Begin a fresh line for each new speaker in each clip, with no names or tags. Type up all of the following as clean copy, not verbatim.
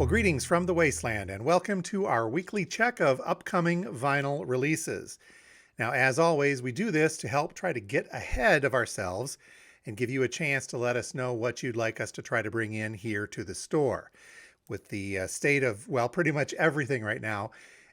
Well, greetings from the wasteland and welcome to our weekly check of upcoming vinyl releases. Now, as always, we do this to help try to get ahead of ourselves and give you a chance to let us know what you'd like us to try to bring in here to the store. With the state of, well, pretty much everything right now,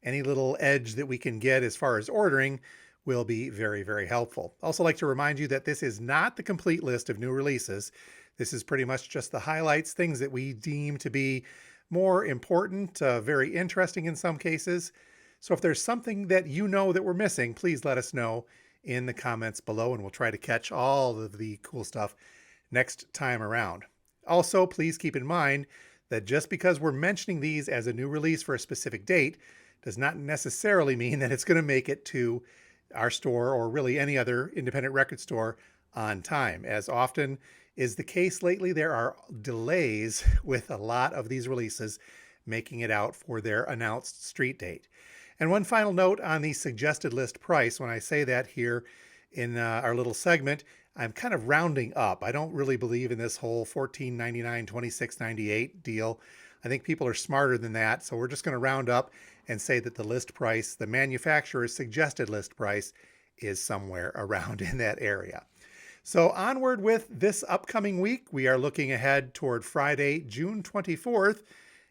any little edge that we can get as far as ordering will be very, very helpful. Also like to remind you that this is not the complete list of new releases. This is pretty much just the highlights, things that we deem to be more important, very interesting in some cases. So if there's something that you know that we're missing, please let us know in the comments below and we'll try to catch all of the cool stuff next time around. Also, please keep in mind that just because we're mentioning these as a new release for a specific date does not necessarily mean that it's going to make it to our store or really any other independent record store on time. As often is the case lately, there are delays with a lot of these releases making it out for their announced street date. And one final note on the suggested list price. When I say that here in our little segment, I'm kind of rounding up. I don't really believe in this whole $14.99, $26.98 deal. I think people are smarter than that. So we're just going to round up and say that the list price, the manufacturer's suggested list price, is somewhere around in that area. So onward with this upcoming week, we are looking ahead toward Friday, June 24th,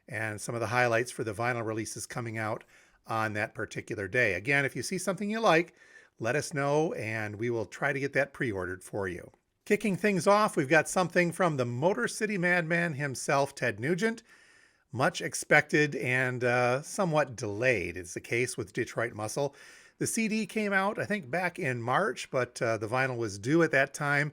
and some of the highlights for the vinyl releases coming out on that particular day. Again, if you see something you like, let us know and we will try to get that pre-ordered for you. Kicking things off, we've got something from the Motor City Madman himself, Ted Nugent. Much expected and somewhat delayed is the case with Detroit Muscle. The CD came out, I think, back in March, but the vinyl was due at that time.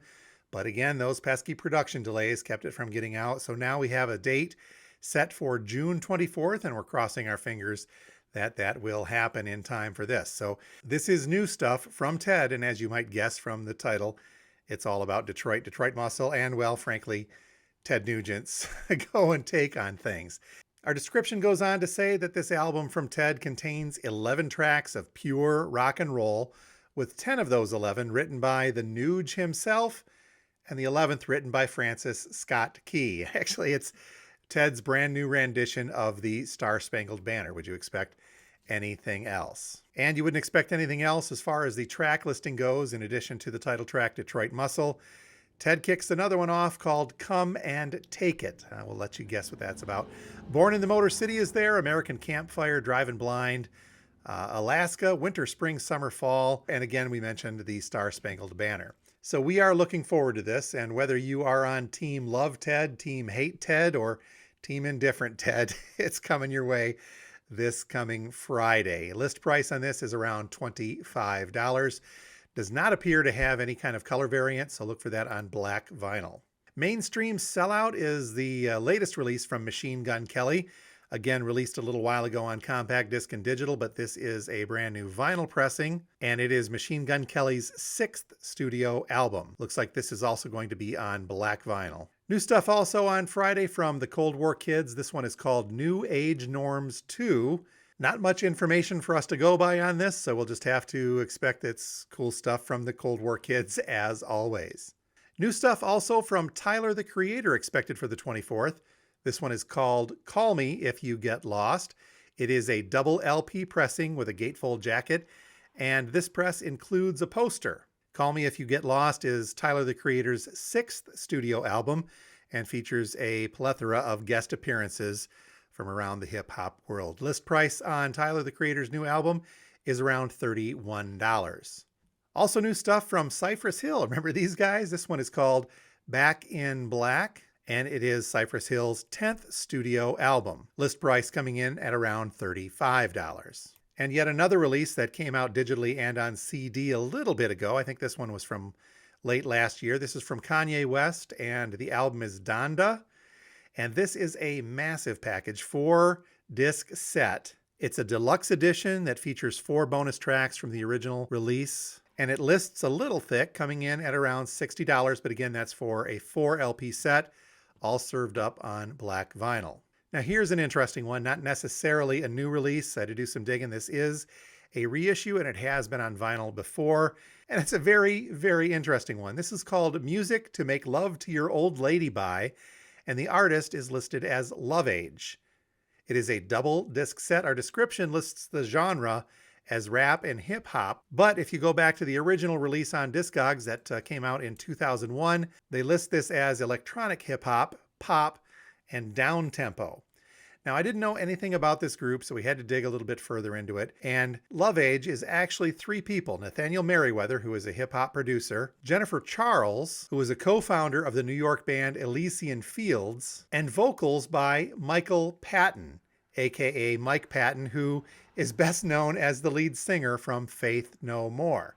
But again, those pesky production delays kept it from getting out. So now we have a date set for June 24th, and we're crossing our fingers that that will happen in time for this. So this is new stuff from Ted, and as you might guess from the title, it's all about Detroit Muscle, and, well, frankly, Ted Nugent's go and take on things. Our description goes on to say that this album from Ted contains 11 tracks of pure rock and roll, with 10 of those 11 written by the Nuge himself, and the 11th written by Francis Scott Key. Actually, it's Ted's brand new rendition of the Star-Spangled Banner. Would you expect anything else? And you wouldn't expect anything else as far as the track listing goes. In addition to the title track, Detroit Muscle, Ted kicks another one off called Come and Take It. We'll let you guess what that's about. Born in the Motor City is there, American Campfire, Driving Blind, Alaska, Winter, Spring, Summer, Fall, and again, we mentioned the Star-Spangled Banner. So we are looking forward to this, and whether you are on Team Love Ted, Team Hate Ted, or Team Indifferent Ted, it's coming your way this coming Friday. List price on this is around $25. Does not appear to have any kind of color variant, so look for that on black vinyl. Mainstream Sellout is the latest release from Machine Gun Kelly. Again, released a little while ago on compact disc and digital, but this is a brand new vinyl pressing, and it is Machine Gun Kelly's 6th studio album. Looks like this is also going to be on black vinyl. New stuff also on Friday from the Cold War Kids. This one is called New Age Norms 2. Not much information for us to go by on this, so we'll just have to expect it's cool stuff from the Cold War Kids as always. New stuff also from Tyler the Creator expected for the 24th. This one is called Call Me If You Get Lost. It is a double LP pressing with a gatefold jacket, and this press includes a poster. Call Me If You Get Lost is Tyler the Creator's 6th studio album and features a plethora of guest appearances from around the hip-hop world. List price on Tyler the Creator's new album is around $31. Also new stuff from Cypress Hill. Remember these guys? This one is called Back in Black, and it is Cypress Hill's 10th studio album. List price coming in at around $35. And yet another release that came out digitally and on CD a little bit ago. I think this one was from late last year. This is from Kanye West, and the album is Donda. And this is a massive package, 4-disc set. It's a deluxe edition that features 4 bonus tracks from the original release. And it lists a little thick, coming in at around $60. But again, that's for a 4 LP set, all served up on black vinyl. Now here's an interesting one, not necessarily a new release. I had to do some digging. This is a reissue, and it has been on vinyl before. And it's a very, very interesting one. This is called Music to Make Love to Your Old Lady By, and the artist is listed as Love Age. It is a double disc set. Our description lists the genre as rap and hip hop, but if you go back to the original release on Discogs that came out in 2001, they list this as electronic hip hop, pop, and down tempo. Now, I didn't know anything about this group, so we had to dig a little bit further into it. And Love Age is actually three people: Nathaniel Merriweather, who is a hip hop producer; Jennifer Charles, who is a co-founder of the New York band Elysian Fields; and vocals by Michael Patton, aka Mike Patton, who is best known as the lead singer from Faith No More.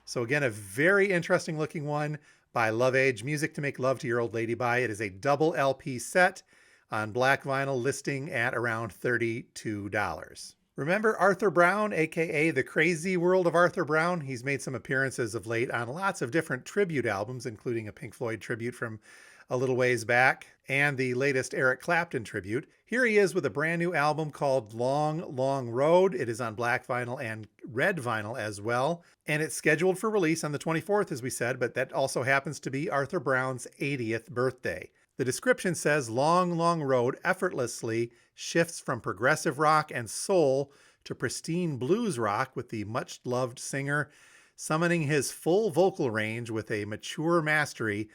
So again, a very interesting looking one by Love Age, Music to Make Love to Your Old Lady By. It is a double LP set on black vinyl, listing at around $32. Remember Arthur Brown, aka The Crazy World of Arthur Brown? He's made some appearances of late on lots of different tribute albums, including a Pink Floyd tribute from a little ways back and the latest Eric Clapton tribute. Here he is with a brand new album called Long, Long Road. It is on black vinyl and red vinyl as well. And it's scheduled for release on the 24th, as we said, but that also happens to be Arthur Brown's 80th birthday. The description says, Long, Long Road effortlessly shifts from progressive rock and soul to pristine blues rock, with the much-loved singer summoning his full vocal range with a mature mastery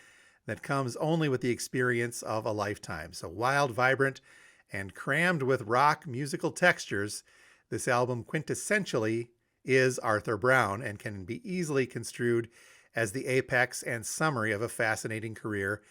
that comes only with the experience of a lifetime. So wild, vibrant, and crammed with rock musical textures, this album quintessentially is Arthur Brown and can be easily construed as the apex and summary of a fascinating career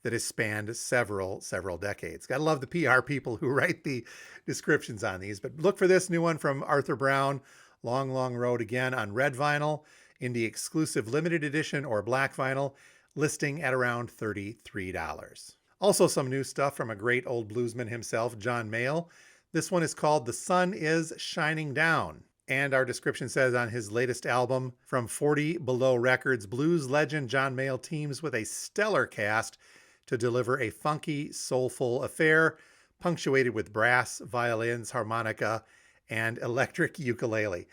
that has spanned several decades. Gotta love the PR people who write the descriptions on these. But look for this new one from Arthur Brown, Long, Long Road, again on red vinyl, indie exclusive limited edition or black vinyl, listing at around $33. Also some new stuff from a great old bluesman himself, John Mayall. This one is called The Sun Is Shining Down. And our description says, on his latest album, from 40 Below Records, blues legend John Mayall teams with a stellar cast to deliver a funky, soulful affair, punctuated with brass, violins, harmonica, and electric ukulele.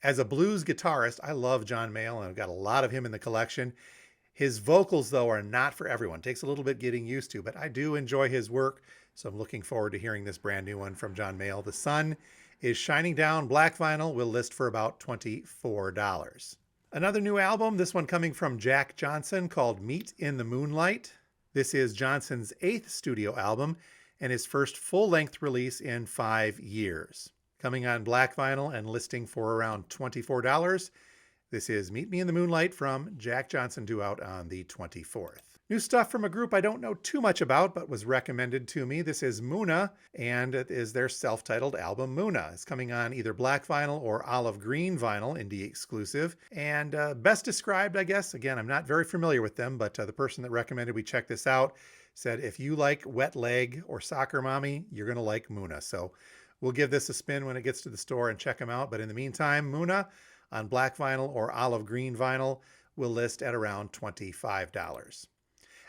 As a blues guitarist, I love John Mayall, and I've got a lot of him in the collection. His vocals, though, are not for everyone. It takes a little bit getting used to, but I do enjoy his work, so I'm looking forward to hearing this brand new one from John Mayall. The Sun Is Shining Down, black vinyl, will list for about $24. Another new album, this one coming from Jack Johnson, called Meet in the Moonlight. This is Johnson's 8th studio album and his first full-length release in 5 years. Coming on black vinyl and listing for around $24. This is Meet Me in the Moonlight from Jack Johnson, due out on the 24th. New stuff from a group I don't know too much about, but was recommended to me. This is Muna, and it is their self-titled album, Muna. It's coming on either black vinyl or olive green vinyl, indie exclusive. And best described, I guess, again, I'm not very familiar with them, but the person that recommended we check this out said, if you like Wet Leg or Soccer Mommy, you're going to like Muna. So we'll give this a spin when it gets to the store and check them out. But in the meantime, Muna on black vinyl or olive green vinyl will list at around $25.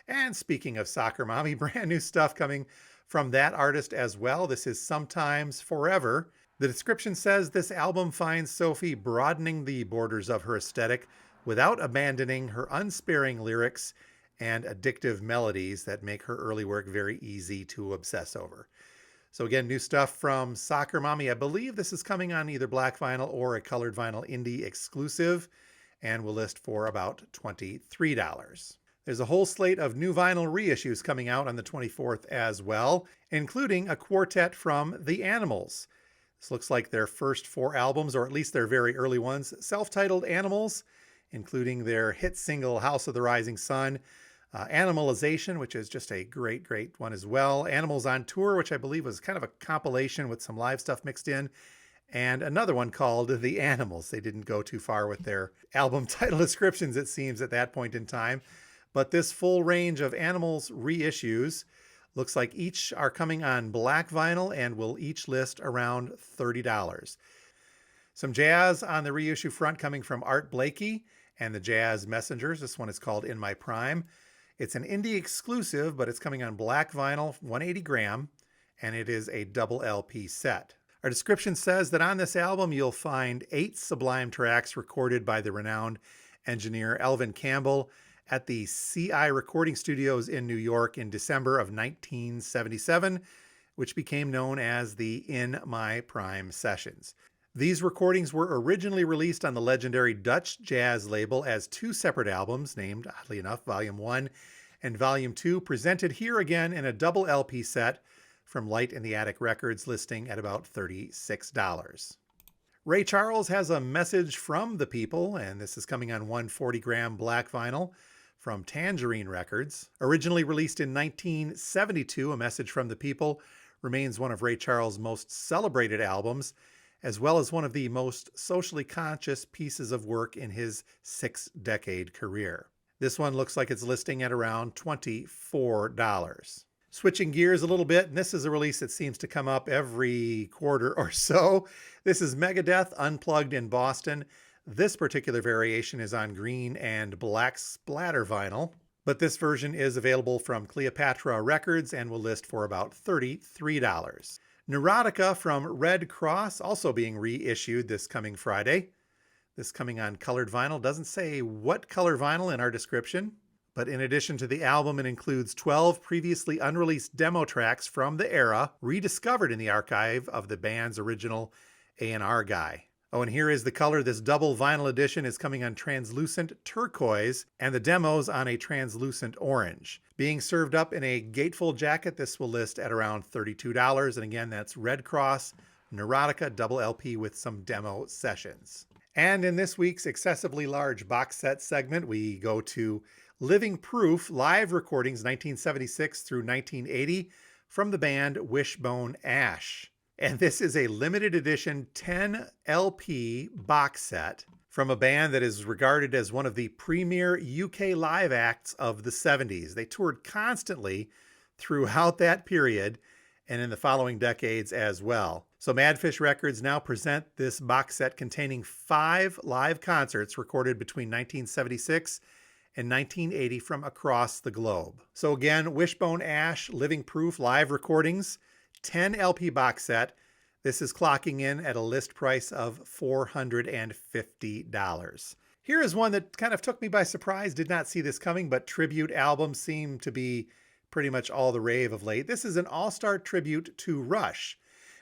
And speaking of Soccer Mommy, brand new stuff coming from that artist as well. This is Sometimes Forever. The description says this album finds Sophie broadening the borders of her aesthetic without abandoning her unsparing lyrics and addictive melodies that make her early work very easy to obsess over. So again, new stuff from Soccer Mommy. I believe this is coming on either black vinyl or a colored vinyl indie exclusive, and will list for about $23. There's a whole slate of new vinyl reissues coming out on the 24th as well, including a quartet from The Animals. This looks like their first 4 albums, or at least their very early ones, self-titled Animals, including their hit single House of the Rising Sun, Animalization, which is just a great one as well, Animals on Tour, which I believe was kind of a compilation with some live stuff mixed in, and another one called The Animals. They didn't go too far with their album title descriptions, it seems, at that point in time. But this full range of Animals reissues looks like each are coming on black vinyl and will each list around $30. Some jazz on the reissue front coming from Art Blakey and the Jazz Messengers. This one is called In My Prime. It's an indie exclusive, but it's coming on black vinyl, 180 gram, and it is a double LP set. Our description says that on this album, you'll find 8 sublime tracks recorded by the renowned engineer Elvin Campbell at the CI Recording Studios in New York in December of 1977. which became known as the In My Prime sessions. These recordings were originally released on the legendary Dutch jazz label as two separate albums, named, oddly enough, Volume 1 and Volume 2, presented here again in a double LP set from Light in the Attic Records, listing at about $36. Ray Charles has a message from the people, and this is coming on 140-gram black vinyl from Tangerine Records. Originally released in 1972, A Message from the People remains one of Ray Charles' most celebrated albums, as well as one of the most socially conscious pieces of work in his 6-decade career. This one looks like it's listing at around $24. Switching gears a little bit, and this is a release that seems to come up every quarter or so. This is Megadeth Unplugged in Boston. This particular variation is on green and black splatter vinyl, but this version is available from Cleopatra Records and will list for about $33. Neurotica from Red Cross, also being reissued this coming Friday. This coming on colored vinyl. Doesn't say what color vinyl in our description. But in addition to the album, it includes 12 previously unreleased demo tracks from the era, rediscovered in the archive of the band's original A&R guy. Oh, and here is the color. This double vinyl edition is coming on translucent turquoise, and the demos on a translucent orange. Being served up in a gatefold jacket, this will list at around $32. And again, that's Red Cross Neurotica double LP with some demo sessions. And in this week's excessively large box set segment, we go to Living Proof live recordings 1976 through 1980 from the band Wishbone Ash. And this is a limited edition 10 LP box set from a band that is regarded as one of the premier UK live acts of the 70s. They toured constantly throughout that period and in the following decades as well. So Madfish Records now present this box set containing 5 live concerts recorded between 1976 and 1980 from across the globe. So again, Wishbone Ash Living Proof live recordings, 10 LP box set. This is clocking in at a list price of $450. Here is one that kind of took me by surprise. Did not see this coming, but tribute albums seem to be pretty much all the rave of late. This is an all-star tribute to Rush.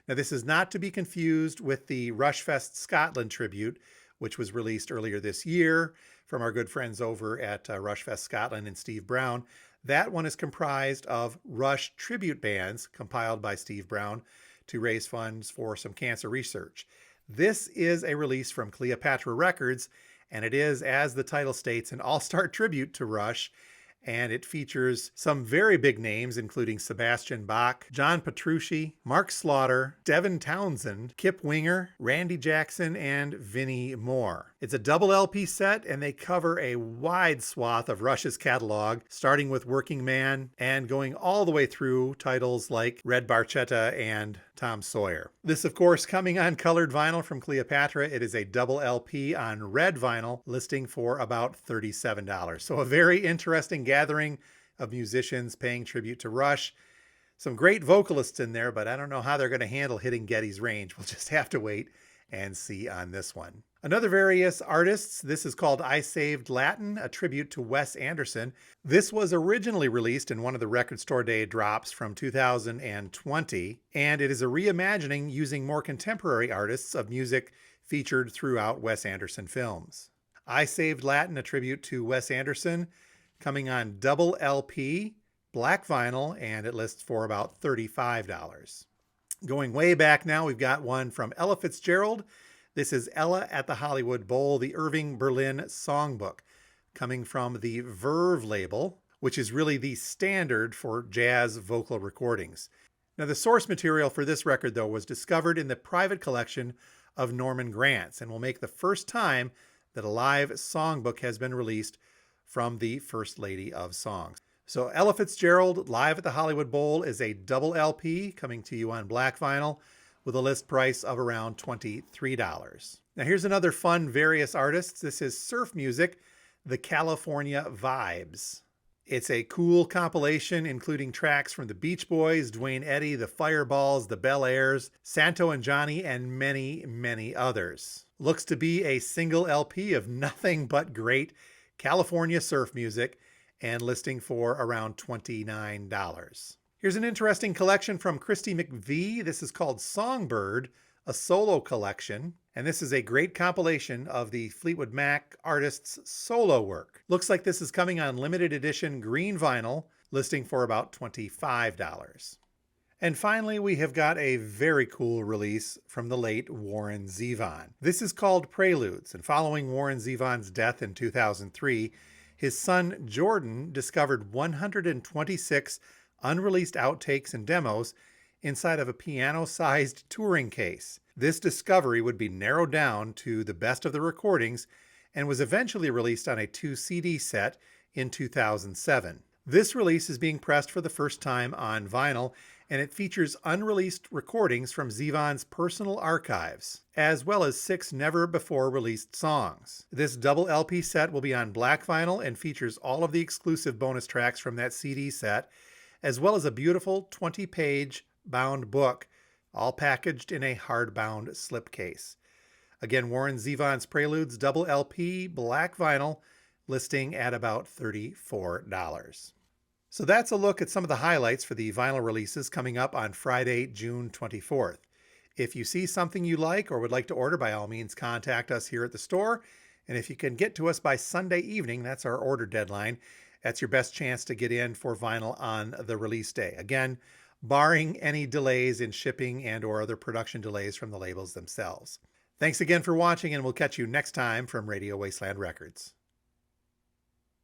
Now, this is not to be confused with the Rushfest Scotland tribute, which was released earlier this year from our good friends over at Rushfest Scotland and Steve Brown. That one is comprised of Rush tribute bands compiled by Steve Brown to raise funds for some cancer research. This is a release from Cleopatra Records, and it is, as the title states, an all-star tribute to Rush, and it features some very big names, including Sebastian Bach, John Petrucci, Mark Slaughter, Devin Townsend, Kip Winger, Randy Jackson, and Vinnie Moore. It's a double LP set, and they cover a wide swath of Rush's catalog, starting with Working Man and going all the way through titles like Red Barchetta and Tom Sawyer. This, of course, coming on colored vinyl from Cleopatra. It is a double LP on red vinyl, listing for about $37. So a very interesting gathering of musicians paying tribute to Rush. Some great vocalists in there, but I don't know how they're going to handle hitting Getty's range. We'll just have to wait and see on this one. Another various artists. This is called I Saved Latin, a tribute to Wes Anderson. This was originally released in one of the Record Store Day drops from 2020, and it is a reimagining using more contemporary artists of music featured throughout Wes Anderson films. I Saved Latin, a tribute to Wes Anderson, coming on double LP, black vinyl, and it lists for about $35. Going way back now, we've got one from Ella Fitzgerald. This is Ella at the Hollywood Bowl, the Irving Berlin Songbook, coming from the Verve label, which is really the standard for jazz vocal recordings. Now, the source material for this record, though, was discovered in the private collection of Norman Granz and will make the first time that a live songbook has been released from the First Lady of Songs. So Ella Fitzgerald live at the Hollywood Bowl is a double LP coming to you on black vinyl with a list price of around $23. Now here's another fun various artists. This is Surf Music, The California Vibes. It's a cool compilation including tracks from the Beach Boys, Dwayne Eddy, the Fireballs, the Bel Airs, Santo and Johnny, and many, many others. Looks to be a single LP of nothing but great California surf music and listing for around $29. Here's an interesting collection from Christina McVie. This is called Songbird, a solo collection. And this is a great compilation of the Fleetwood Mac artist's solo work. Looks like this is coming on limited edition green vinyl, listing for about $25. And finally, we have got a very cool release from the late Warren Zevon. This is called Preludes, and following Warren Zevon's death in 2003, his son Jordan discovered 126 unreleased outtakes and demos inside of a piano-sized touring case. This discovery would be narrowed down to the best of the recordings and was eventually released on a 2-CD set in 2007. This release is being pressed for the first time on vinyl, and it features unreleased recordings from Zevon's personal archives, as well as 6 never-before-released songs. This double LP set will be on black vinyl and features all of the exclusive bonus tracks from that CD set, as well as a beautiful 20-page bound book, all packaged in a hardbound slipcase. Again, Warren Zevon's Preludes double LP black vinyl, listing at about $34. So that's a look at some of the highlights for the vinyl releases coming up on Friday, June 24th. If you see something you like or would like to order, by all means contact us here at the store. And if you can get to us by Sunday evening, that's our order deadline, that's your best chance to get in for vinyl on the release day. Again, barring any delays in shipping and or other production delays from the labels themselves. Thanks again for watching, and we'll catch you next time from Radio Wasteland Records.